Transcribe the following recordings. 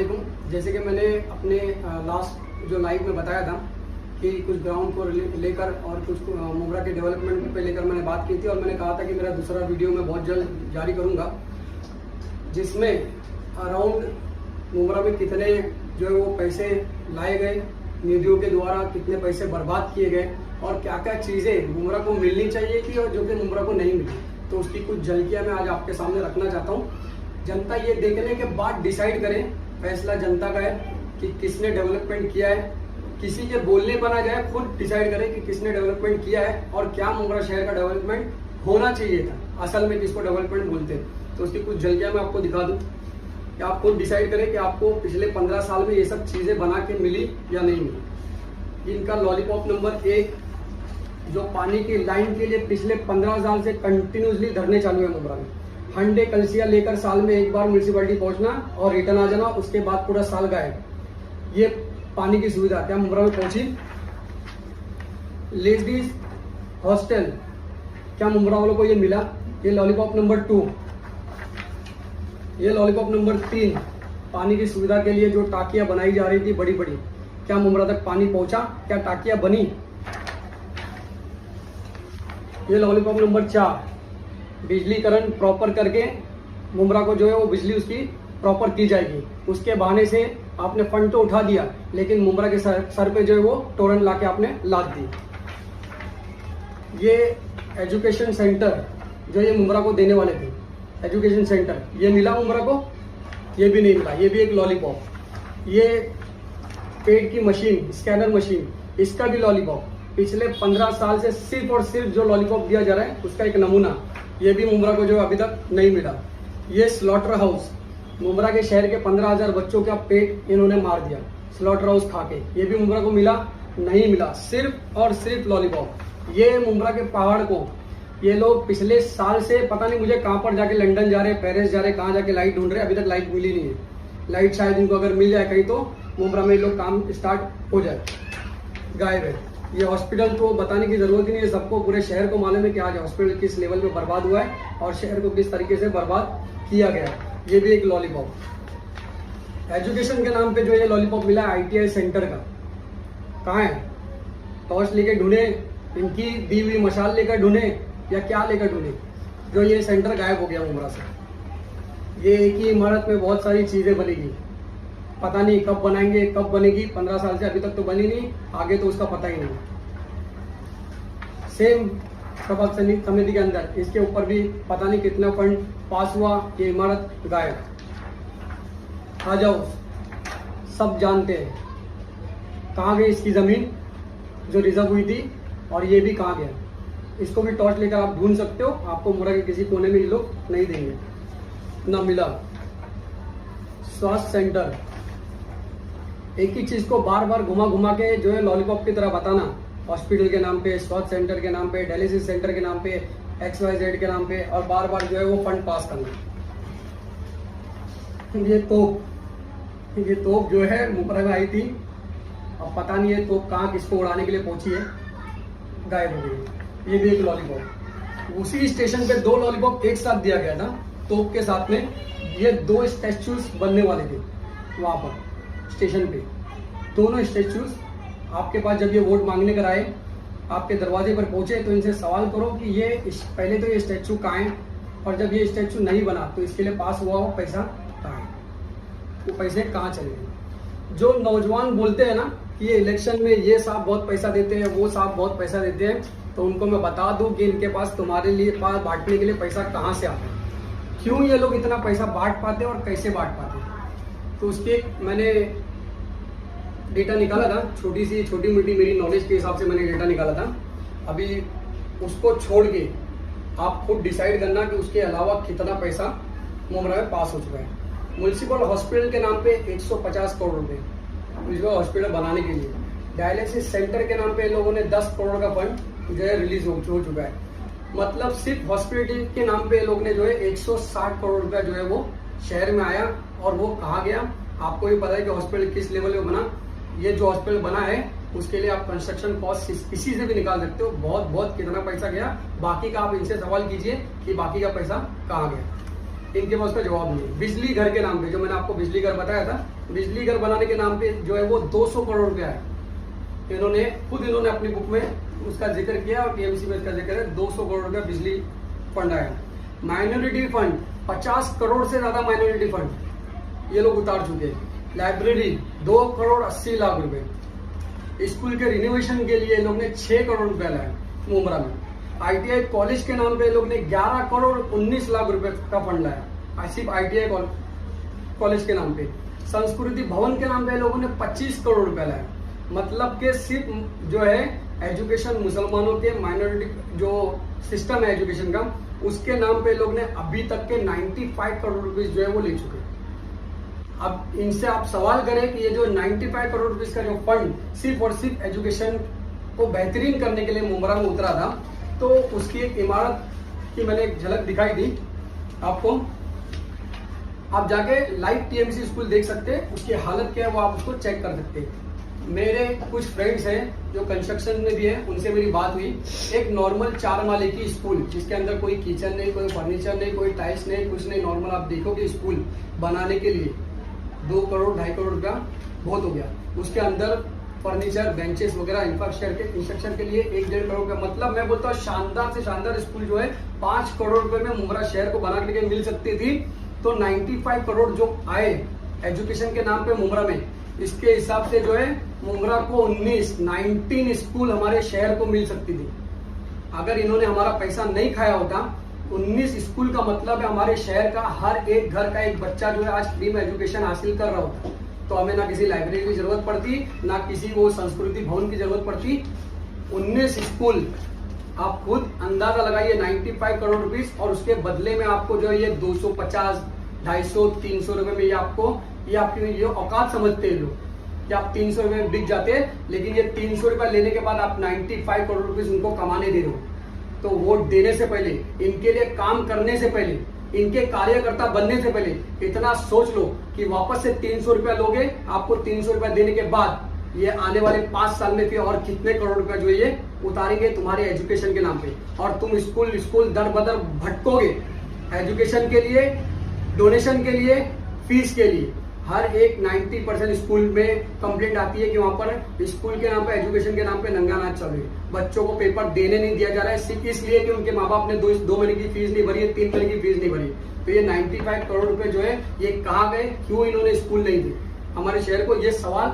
वालेकुम। जैसे कि मैंने अपने लास्ट जो लाइव में बताया था कि कुछ ग्राउंड को लेकर और कुछ मुमरा के डेवलपमेंट पे लेकर मैंने बात की थी और मैंने कहा था कि मेरा दूसरा वीडियो मैं बहुत जल्द जारी करूंगा, जिसमें अराउंड मुमरा में कितने जो है वो पैसे लाए गए, निधियों के द्वारा कितने पैसे बर्बाद किए गए और क्या क्या चीज़ें मुमरा को मिलनी चाहिए थी और जो कि मुमरा को नहीं मिली, तो उसकी कुछ झलकियाँ मैं आज आपके सामने रखना चाहता हूँ। जनता ये देखने के बाद डिसाइड करे, फैसला जनता का है कि किसने डेवलपमेंट किया है। किसी के बोलने पर ना जाए, खुद डिसाइड करे कि किसने डेवलपमेंट किया है और क्या मुमरा शहर का डेवलपमेंट होना चाहिए था, असल में किसको डेवलपमेंट बोलते हैं। तो उसकी कुछ झलकियाँ मैं आपको दिखा दूँ कि आप खुद डिसाइड करें कि आपको पिछले 15 साल में ये सब चीज़ें बना के मिली या नहीं मिली। इनका लॉलीपॉप नंबर 1, जो पानी की लाइन के लिए पिछले 15 साल से कंटिन्यूसली धरने चालू है मुमरा में। 100 कलसिया लेकर साल में एक बार म्यूनसिपैलिटी पहुंचना और रिटर्न आ जाना, उसके बाद पूरा साल गायब। ये पानी की सुविधा क्या मुमरा में पहुंची? लेडीज हॉस्टल क्या मुमरा वालों को ये मिला? ये लॉलीपॉप नंबर 2। ये लॉलीपॉप नंबर 3, पानी की सुविधा के लिए जो टाकियां बनाई जा रही थी बड़ी बड़ी, क्या मुमरा तक पानी पहुंचा? क्या टाकियां बनी? ये लॉलीपॉप नंबर 4, बिजलीकरण प्रॉपर करके मुमरा को जो है वो बिजली उसकी प्रॉपर की जाएगी। उसके बहाने से आपने फंड तो उठा दिया, लेकिन मुमरा के सर पे जो है वो टोरन लाके आपने लाद दी। ये एजुकेशन सेंटर जो ये मुमरा को देने वाले थे, एजुकेशन सेंटर, ये मिला मुमरा को? ये भी नहीं मिला। ये भी एक लॉलीपॉप। ये पेड की मशीन, स्कैनर मशीन, इसका भी लॉलीपॉप। पिछले 15 साल से सिर्फ और सिर्फ जो लॉलीपॉप दिया जा रहा है उसका एक नमूना, ये भी मुमरा को जो अभी तक नहीं मिला। ये स्लॉटर हाउस, मुमरा के शहर के 15,000 बच्चों का पेट इन्होंने मार दिया स्लॉटर हाउस खा के, ये भी मुमरा को मिला? नहीं मिला। सिर्फ और सिर्फ लॉलीपॉप। ये मुमरा के पहाड़ को ये लोग पिछले साल से पता नहीं मुझे कहाँ पर जाके, लंदन जा रहे, पेरिस जा रहे, कहाँ जाके लाइट ढूंढ रहे, अभी तक लाइट मिली नहीं है। लाइट शायद इनको अगर मिल जाए कहीं तो मुमरा में ये लोग काम स्टार्ट हो जाए। गायब है। ये हॉस्पिटल तो बताने की जरूरत ही नहीं है, सबको, पूरे शहर को मालूम है कि आज हॉस्पिटल किस लेवल पे बर्बाद हुआ है और शहर को किस तरीके से बर्बाद किया गया। ये भी एक लॉलीपॉप। एजुकेशन के नाम पे जो ये लॉलीपॉप मिला है ITI सेंटर का, कहाँ है? टॉर्च लेके ढूंढे, इनकी दी हुई मशाल लेकर ढूंढे या क्या लेकर ढूंढे, जो ये सेंटर गायब हो गया मुमरा से। ये एक ही इमारत में बहुत सारी चीजें बनेगी, पता नहीं कब बनाएंगे, कब बनेगी। 15 साल से अभी तक तो बनी नहीं, आगे तो उसका पता ही नहीं। सेम सभा समिति के अंदर इसके ऊपर भी पता नहीं कितना फंड पास हुआ, ये इमारत गायब। आ जाओ, सब जानते हैं कहाँ गई इसकी जमीन जो रिजर्व हुई थी, और ये भी कहाँ गया। इसको भी टॉर्च लेकर आप ढूंढ सकते हो, आपको मुमरा के किसी कोने में ये लोग नहीं देंगे। ना मिला। स्वास्थ्य सेंटर, एक ही चीज को बार बार घुमा घुमा के जो है लॉलीपॉप की तरह बताना, हॉस्पिटल के नाम पे, स्वास्थ्य सेंटर के नाम पे, डायलिसिस सेंटर के नाम पे, XYZ के नाम पे, और बार बार जो है वो फंड पास करना। ये तोप जो है मुमरा में आई थी, अब पता नहीं है तोप कहाँ किसको उड़ाने के लिए पहुंची है, गायब हो गई। ये भी एक लॉलीपॉप। उसी स्टेशन पे 2 लॉलीपॉप एक साथ दिया गया था तोप के साथ में। ये 2 स्टैचूज बनने वाले थे वहां पर स्टेशन पे। दोनों स्टैचूज आपके पास जब ये वोट मांगने कर आए, आपके दरवाजे पर पहुंचे, तो इनसे सवाल करो कि ये पहले तो ये स्टैचू कहाँ है, और जब ये स्टैचू नहीं बना तो इसके लिए पास हुआ वो पैसा कहाँ है, वो पैसे कहाँ चले गए। जो नौजवान बोलते हैं ना कि ये इलेक्शन में ये साहब बहुत पैसा देते हैं, वो साहब बहुत पैसा देते हैं, तो उनको मैं बता दूं कि इनके पास तुम्हारे लिए बांटने के लिए पैसा कहाँ से आता है, क्यों ये लोग इतना पैसा बांट पाते हैं और कैसे बांट पाते हैं। तो उसके मैंने डेटा निकाला था, छोटी मोटी मेरी नॉलेज के हिसाब से मैंने डेटा निकाला था। अभी उसको छोड़ के आप खुद डिसाइड करना कि उसके अलावा कितना पैसा मुमरा में पास हो चुका है। म्यूनसिपल हॉस्पिटल के नाम पे 150 करोड़ रुपए म्यूनसिपल हॉस्पिटल बनाने के लिए। डायलिसिस सेंटर के नाम पे लोगों ने 10 करोड़ का फंड जो है रिलीज हो चुका है। मतलब सिर्फ हॉस्पिटल के नाम पे लोग ने जो है 160 करोड़ रुपया जो है वो शहर में आया, और वो कहाँ गया आपको भी पता है कि हॉस्पिटल किस लेवल पे बना। ये जो हॉस्पिटल बना है उसके लिए आप कंस्ट्रक्शन कॉस्ट किसी से भी निकाल सकते हो, बहुत कितना पैसा गया। बाकी का आप इनसे सवाल कीजिए कि बाकी का पैसा कहाँ गया, इनके पास का जवाब नहीं है। बिजली घर के नाम पे, जो मैंने आपको बिजली घर बताया था, बिजली घर बनाने के नाम पे जो है वो 200 करोड़ रुपया है। इन्होंने अपनी बुक में उसका जिक्र किया और टीएमसी में इसका जिक्र है, 200 करोड़ रुपया बिजली फंड आया। माइनॉरिटी फंड 50 करोड़ से ज्यादा माइनॉरिटी फंड ये लोग उतार चुके हैं। लाइब्रेरी 2 करोड़ 80 लाख रुपए। स्कूल के रिनोवेशन के लिए लोग ने 6 करोड़ रुपया लाया मुंब्रा में। आईटीआई कॉलेज के नाम पे लोग ने 11 करोड़ 19 लाख रुपए का फंड लाया, सिर्फ आईटीआई कॉलेज के नाम पे। संस्कृति भवन के नाम पे लोगों ने 25 करोड़ रुपया लाया। मतलब के सिर्फ जो है एजुकेशन, मुसलमानों के माइनॉरिटी जो सिस्टम है एजुकेशन का, उसके नाम पे लोग ने अभी तक के 95 करोड़ रुपीस जो है वो ले चुके हैं। अब इनसे आप सवाल करें कि ये जो 95 करोड़ रुपीस का जो फंड सिर्फ और सिर्फ एजुकेशन को बेहतरीन करने के लिए मुंब्रा में उतरा था, तो उसकी एक इमारत की मैंने एक झलक दिखाई दी आपको। आप जाके लाइव टीएमसी स्कूल देख सकते हैं, उसकी हालत क्या है वो आप उसको चेक कर सकते हैं। मेरे कुछ फ्रेंड्स हैं जो कंस्ट्रक्शन में भी है, उनसे मेरी बात हुई। एक नॉर्मल 4 माले की स्कूल जिसके अंदर कोई किचन नहीं, कोई फर्नीचर नहीं, कोई टाइल्स नहीं, कुछ नहीं, नॉर्मल आप देखोगे स्कूल बनाने के लिए 2 करोड़ 2.5 करोड़ रुपया बहुत हो गया। उसके अंदर फर्नीचर, बेंचेस वगैरह इंफ्रास्ट्रक्चर के लिए 1-1.5 करोड़ रुपया। मतलब मैं बोलता हूँ शानदार से शानदार स्कूल जो है 5 करोड़ रुपए में मुंब्रा शहर को बना के मिल सकती थी। तो 95 करोड़ जो आए एजुकेशन के नाम पे मुंब्रा में, इसके हिसाब से जो है मुंब्रा को 19 स्कूल हमारे शहर को मिल सकती थी। अगर इन्होंने हमारा पैसा नहीं खाया होता, 19 स्कूल का मतलब है हमारे शहर का हर एक घर का एक बच्चा जो है आज फ्री में एजुकेशन हासिल कर रहा होता। तो हमें ना किसी लाइब्रेरी की जरूरत पड़ती, ना किसी को संस्कृति भवन की जरूरत पड़ती। 19 स्कूल, आप खुद अंदाजा लगाइए 95 करोड़ रुपीस, और उसके बदले में आपको जो है ये 250, 250, 300 रुपए में ये आपकी ये औकात समझते हैं लोग कि आप 300 रुपए में बिक जाते हैं। लेकिन ये 300 रुपया लेने के बाद आप 95 करोड़ रुपीस उनको कमाने दे रहे हो। तो वोट देने से पहले, इनके लिए काम करने से पहले, इनके कार्यकर्ता बनने से पहले इतना सोच लो कि वापस से 300 रुपया लोगे, आपको 300 रुपया देने के बाद ये आने वाले 5 साल में फिर और कितने करोड़ रुपया जो ये उतारेंगे तुम्हारे एजुकेशन के नाम पे, और तुम स्कूल दर बदर भटकोगे एजुकेशन के लिए, डोनेशन के लिए, फीस के लिए। हर एक 90% स्कूल में कंप्लेंट आती है कि वहां पर स्कूल के नाम पे, एजुकेशन के नाम पे नंगा नाच चल रही है। बच्चों को पेपर देने नहीं दिया जा रहा है सिर्फ इसलिए कि उनके माँ बाप ने 2 महीने की फीस नहीं भरी है, 3 महीने की फीस नहीं भरी। तो ये 95 करोड़ रुपए जो है ये कहाँ गए, क्यों इन्होंने स्कूल नहीं दी हमारे शहर को? ये सवाल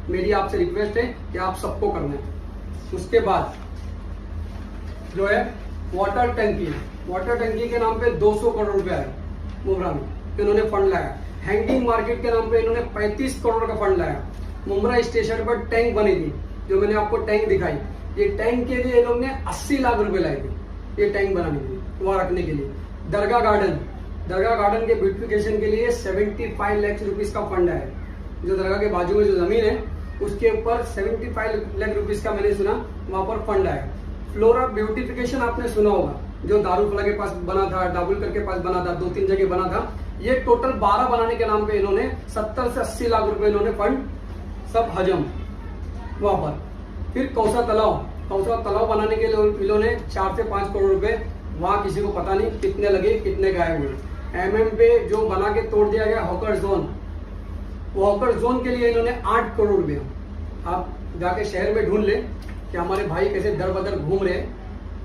मेरी आपसे रिक्वेस्ट है कि आप सबको करना है। उसके बाद जो है वाटर टंकी के नाम पे 200 करोड़ रुपया है मुंब्रा में, इन्होंने फंड लाया। हैंगिंग मार्केट के नाम पे इन्होंने 35 करोड़ का फंड लाया। मुंब्रा स्टेशन पर टैंक बनी थी, जो मैंने आपको टैंक दिखाई, ये टैंक के लिए लोग ने 80 लाख रुपए लाए थे ये टैंक बनाने के लिए, वहां रखने के लिए। दरगाह गार्डन के ब्यूटिफिकेशन के लिए 75 लाख रुपीज का फंड है। जो दरगाह के बाजू में जो जमीन है उसके ऊपर 75 लाख रुपीज का मैंने सुना वहां पर फंड आया। फ्लोरा ब्यूटिफिकेशन आपने सुना होगा, जो दारूफला के पास बना था, डाबुलकर के पास बना था, 2-3 जगह बना था। ये टोटल 12 बनाने के नाम पे इन्होंने 70 से 80 लाख रुपए इन्होंने फंड सब हजम वहां पर। फिर कौसा तालाब बनाने के लिए इन्होंने 4 से 5 करोड़ रुपए, वहां किसी को पता नहीं कितने लगे, कितने गायब हुए। MM पे जो बना के तोड़ दिया गया हॉकर जोन, वो हॉकर जोन के लिए इन्होंने 8 करोड़ रुपए। आप जाके शहर में ढूंढ ले कि हमारे भाई कैसे दर बदर घूम रहे,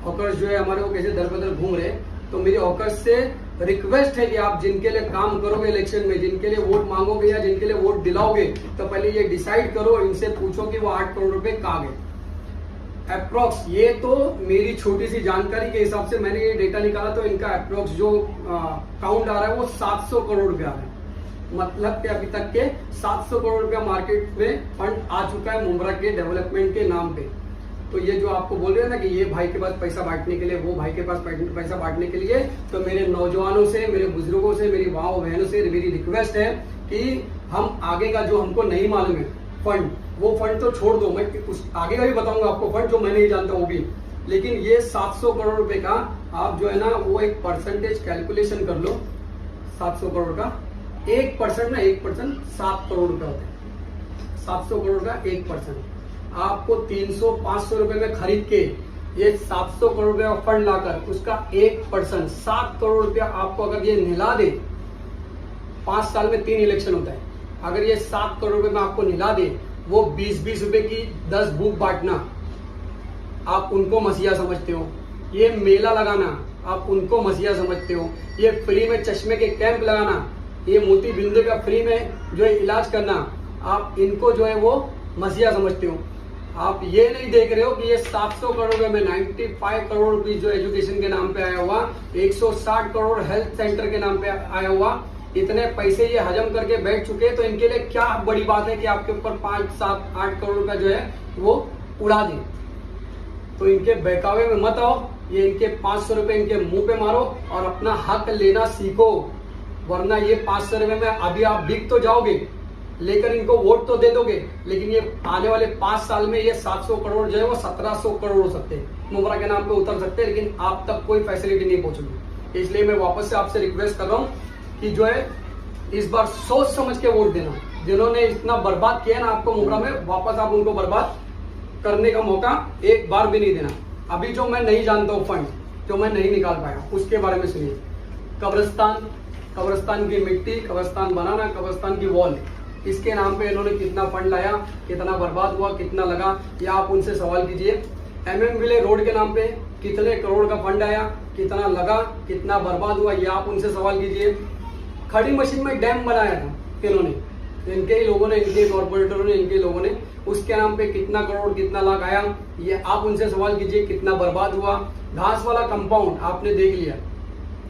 हॉकर्स जो है हमारे वो कैसे दर बदर घूम रहे। तो मेरी हॉकर्स से रिक्वेस्ट है कि आप जिनके लिए काम करोगे इलेक्शन में, जिनके लिए वोट मांगोगे या जिनके लिए वोट दिलाओगे, तो पहले ये डिसाइड करो, इनसे पूछो कि वो 8 करोड़ रुपए कहाँ गए अप्रोक्स। ये तो मेरी छोटी सी जानकारी के हिसाब से मैंने ये डेटा निकाला, तो इनका अप्रोक्स जो काउंट आ रहा है वो 700 करोड़ रुपया है। मतलब कि अभी तक के 700 करोड़ रुपया मार्केट में फंड आ चुका है मुंब्रा के डेवलपमेंट के नाम पे। तो ये जो आपको बोल रहे हैं ना कि ये भाई के पास पैसा बांटने के लिए, वो भाई के पास पैसा बांटने के लिए, तो मेरे नौजवानों से, मेरे बुजुर्गों से, मेरी माओ बहनों से मेरी रिक्वेस्ट है कि हम आगे का जो हमको नहीं मालूम है फंड, वो फंड तो छोड़ दो, मैं उस आगे का भी बताऊंगा आपको फंड जो मैं नहीं जानता वो भी। लेकिन ये 700 करोड़ रुपए का आप जो है ना वो एक परसेंटेज कैलकुलेशन कर लो। 700 करोड़ का 1% ना 1% 7 करोड़ रुपया होता है। 700 करोड़ का 1%, आपको 300-500 रुपए में खरीद के ये 700 करोड़ रुपया फंड लाकर उसका 1% 7 करोड़ रुपया आपको अगर ये निला दे, 5 साल में 3 इलेक्शन होता है, अगर ये 7 करोड़ रुपए में आपको निला दे, वो 20-20 रुपए की 10 बुक बांटना आप उनको मसीहा समझते हो। ये मेला लगाना आप उनको मसीहा समझते हो। ये फ्री में चश्मे के कैंप लगाना, ये मोती बिंदु का फ्री में जो है इलाज करना, आप इनको जो है वो मसीहा समझते हो। आप ये नहीं देख रहे हो कि ये 700 करोड़ रुपए में 95 करोड़ रुपीज जो एजुकेशन के नाम पे आया हुआ, 160 करोड़ हेल्थ सेंटर के नाम पे आया हुआ, इतने पैसे ये हजम करके बैठ चुके, तो इनके लिए क्या बड़ी बात है कि आपके ऊपर 5, 7, 8 करोड़ का जो है वो उड़ा दे। तो इनके बहकावे में मत आओ, ये इनके 500 रुपए इनके मुंह पे मारो और अपना हक लेना सीखो, वरना ये 500 रुपए में अभी आप बिक तो जाओगे, लेकर इनको वोट तो दे दोगे, लेकिन ये आने वाले 5 साल में ये 700 करोड़ जो है वो 1700 करोड़ हो सकते हैं, मुमरा के नाम पे उतर सकते हैं, लेकिन आप तक कोई फैसिलिटी नहीं पहुंचेगी। इसलिए मैं वापस से आपसे रिक्वेस्ट कर रहा हूँ कि जो है इस बार सोच समझ के वोट देना। जिन्होंने इतना बर्बाद किया ना आपको मुमरा में, वापस आप उनको बर्बाद करने का मौका एक बार भी नहीं देना। अभी जो मैं नहीं जानता हूँ फंड जो मैं नहीं निकाल पाया, उसके बारे में सुनिए। कब्रिस्तान की मिट्टी, कब्रिस्तान बनाना, कब्रिस्तान की वॉल, इसके नाम पे इन्होंने कितना फंड लाया, कितना बर्बाद हुआ, कितना लगा, या आप उनसे सवाल कीजिए। MM विले रोड के नाम पे कितने करोड़ का फंड आया, कितना लगा, कितना बर्बाद हुआ, ये आप उनसे सवाल कीजिए। खड़ी मशीन में डैम बनाया था इन्होंने, इनके ही लोगों ने, इनके कॉर्पोरेटरों ने, इनके लोगों ने, उसके नाम पे कितना करोड़ कितना लाख आया, ये आप उनसे सवाल कीजिए। कितना बर्बाद हुआ। घास वाला कंपाउंड आपने देख लिया,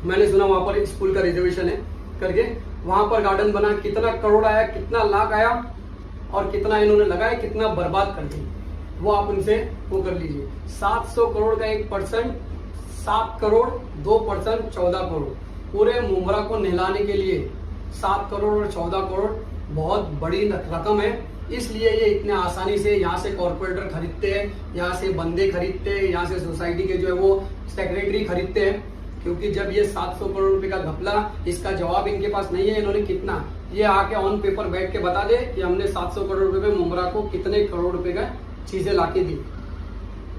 मैंने सुना वहां पर एक स्कूल का रिजर्वेशन है करके, वहां पर गार्डन बना, कितना करोड़ आया, कितना लाख आया, और कितना इन्होंने लगाया, कितना बर्बाद कर दी, वो आप उनसे वो कर लीजिए। 700 करोड़ का 1%, 7 करोड़ 2%, 14 करोड़, पूरे मुमरा को नहलाने के लिए 7 करोड़ और 14 करोड़ बहुत बड़ी रकम है। इसलिए ये इतने आसानी से यहाँ से कॉर्पोरेटर खरीदते हैं, यहाँ से बंदे खरीदते हैं, यहाँ से सोसाइटी के जो है वो सेक्रेटरी खरीदते हैं, क्योंकि जब ये 700 करोड़ रुपए का घपला, इसका जवाब इनके पास नहीं है, इन्होंने कितना, ये आके ऑन पेपर बैठ के बता दे कि हमने 700 करोड़ रुपए में मुमरा को कितने करोड़ रुपए का चीजें लाके दी।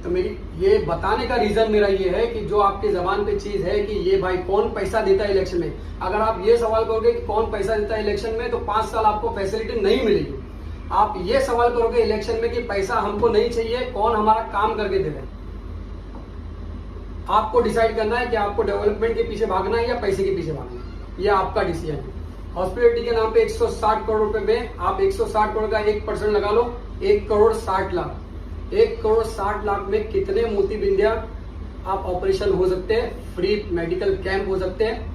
तो मेरी ये बताने का रीजन मेरा ये है कि जो आपके जबान पे चीज है कि ये भाई कौन पैसा देता है इलेक्शन में, अगर आप ये सवाल करोगे कि कौन पैसा देता है इलेक्शन में, तो 5 साल आपको फैसिलिटी नहीं मिलेगी। आप ये सवाल करोगे इलेक्शन में कि पैसा हमको नहीं चाहिए, कौन हमारा काम करके दे रहे, आपको डिसाइड करना है कि आपको डेवलपमेंट के पीछे भागना है या पैसे के पीछे भागना है, ये आपका डिसीजन है। हॉस्पिटलिटी के नाम पे 160 करोड़ रुपए में आप 160 करोड़ का 1% लगा लो, 1 करोड़ 60 लाख, 1 करोड़ 60 लाख में कितने मोती बिंदिया आप ऑपरेशन हो सकते हैं, फ्री मेडिकल कैंप हो सकते हैं।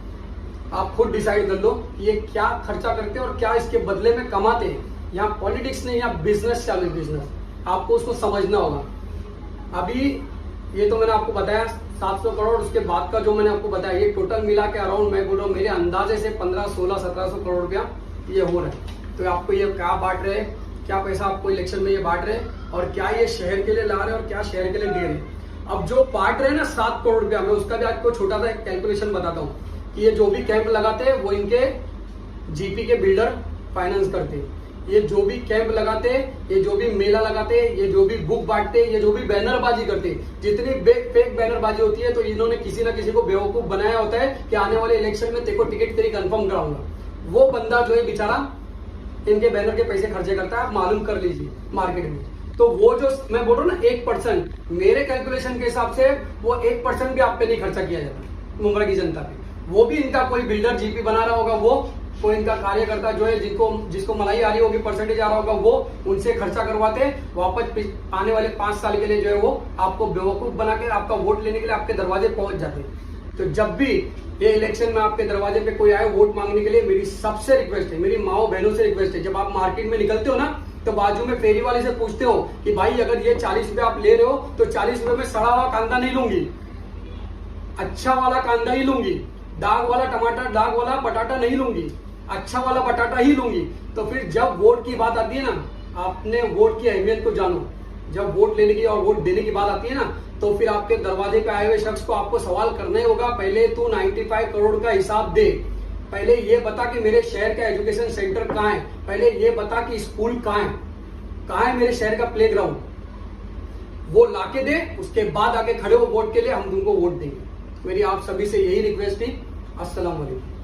आप खुद डिसाइड कर लो कि ये क्या खर्चा करते हैं और क्या इसके बदले में कमाते हैं। यहाँ पॉलिटिक्स नहीं, यहाँ बिजनेस चालू है, बिजनेस, आपको उसको समझना होगा। अभी ये तो मैंने आपको बताया 700 करोड़, उसके बाद का जो मैंने आपको बताया, ये टोटल मिला के अराउंड मैं बोल रहा हूँ मेरे अंदाजे से 15, 16, 1700 करोड़ रुपया ये हो रहा है। तो आपको ये क्या बांट रहे हैं, क्या पैसा आपको इलेक्शन में ये बांट रहे हैं, और क्या ये शहर के लिए ला रहे हैं और क्या शहर के लिए दे रहे हैं। अब जो बांट रहे हैं ना 7 करोड़ रुपया, मैं उसका भी आपको छोटा सा कैलकुलेशन बताता हूँ कि ये जो भी कैंप लगाते हैं वो इनके जीपी के बिल्डर फाइनेंस करते हैं। ये जो भी कैंप लगाते हैं, ये जो भी मेला लगाते हैं, ये जो भी बुक बांटते हैं, ये जो भी बैनरबाजी करते हैं, जितनी फेक बैनरबाजी होती है, तो इन्होंने किसी ना किसी को बेवकूफ बनाया होता है कि आने वाले इलेक्शन में तेरे को टिकट तेरी कंफर्म कराऊंगा। वो बंदा जो है बेचारा इनके बैनर के पैसे खर्चे करता है, आप मालूम कर लीजिए मार्केट में। तो वो जो मैं बोल रहा हूँ ना 1%, मेरे कैलकुलेशन के हिसाब से वो 1% भी आप पे नहीं खर्चा किया जाता मुमरा की जनता पे। वो भी इनका कोई बिल्डर जीपी बना रहा होगा, वो कोई इनका कार्यकर्ता जो है जिसको मलाई आ रही होगी, परसेंटेज आ रहा होगा, वो उनसे खर्चा करवाते वापस आने वाले 5 साल के लिए जो है वो आपको बेवकूफ बना के आपका वोट लेने के लिए आपके दरवाजे पहुंच जाते हैं। तो जब भी ये इलेक्शन में आपके दरवाजे पे कोई आए वोट मांगने के लिए, मेरी सबसे रिक्वेस्ट है, मेरी माओ बहनों से रिक्वेस्ट है, जब आप मार्केट में निकलते हो ना, तो बाजू में फेरी वाले से पूछते हो कि भाई अगर ये 40 रुपए आप ले रहे हो तो 40 रुपए में सड़ा हुआ कांदा नहीं लूंगी, अच्छा वाला कांदा ही लूंगी, दाग वाला टमाटर, दाग वाला बटाटा नहीं लूंगी, अच्छा वाला बटाटा ही लूंगी। तो फिर जब वोट की बात आती है ना, आपने वोट की अहमियत को जानो। जब वोट लेने की और वोट देने की बात आती है ना, तो फिर आपके दरवाजे पे आए हुए शख्स को आपको सवाल करना ही होगा, पहले तू 95 करोड़ का हिसाब दे, पहले ये बता कि मेरे शहर का एजुकेशन सेंटर कहाँ है, पहले ये बता कि स्कूल कहाँ है मेरे शहर का प्लेग्राउंड, वो लाके दे, उसके बाद आके खड़े हो वोट के लिए, हम तुमको वोट देंगे। मेरी आप सभी से यही रिक्वेस्ट थी। अस्सलाम वालेकुम।